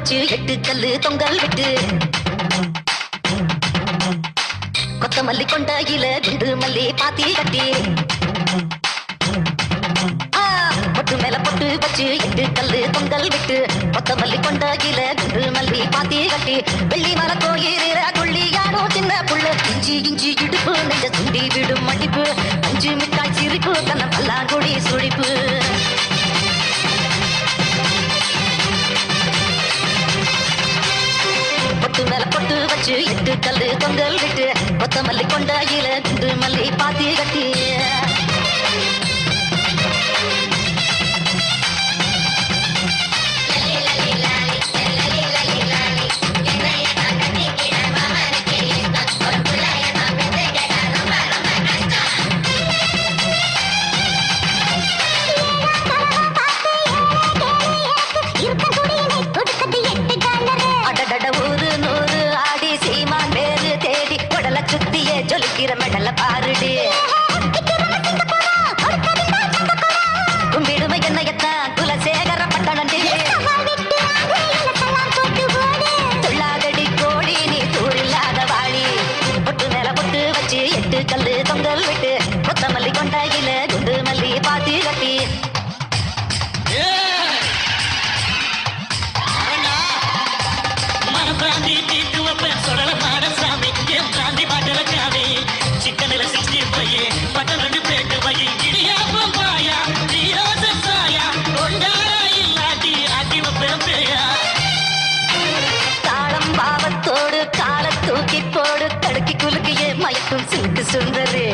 வச்சு 8 கல்லு தொங்கல் விட்டு கொத்தமல்லி கொண்டாயில குண்டு மல்லி பாத்தி கட்டி பொட்டு மேல பொட்டு வச்சு 8 கல்லு தொங்கல் விட்டு கொத்தமல்லி கொண்டாயில குண்டு மல்லி பாத்தி கட்டி வெள்ளி மலை கோயில துள்ளி யாரோ சின்ன புள்ள இஞ்சி இஞ்சி இடுப்பு நெஞ்ச சுண்டி விடும் மடிப்பு அஞ்சு மிட்டாய் சிரிப்பு கண்ண பல்லாங்குடி சுழிப்பு பொட்டு மேல பொட்டு வச்சு 8 கல்லு தொங்கல் விட்டு கொத்தமல்லி கொண்டாயில குண்டு மல்லி பாத்தி கட்டி ஜொலிக்கிற மெடல பாருடி கும்பிடுமை என்னையத்தான் குலசேகர பட்டணண்டி துள்ளாதடி கோடி நீ தூரில்லாத வாழி பொட்டு மேல பொட்டு வச்சு 8 கல்லு தொங்கல் விட்டு கொத்தமல்லி கொண்டாயில குண்டு மல்லி பாத்தி கட்டி தாளம் பாவத்தோடு கால தூக்கி போடு தடுக்கி குலுக்கியே மயக்கும் சிலுக்கு சுந்தரே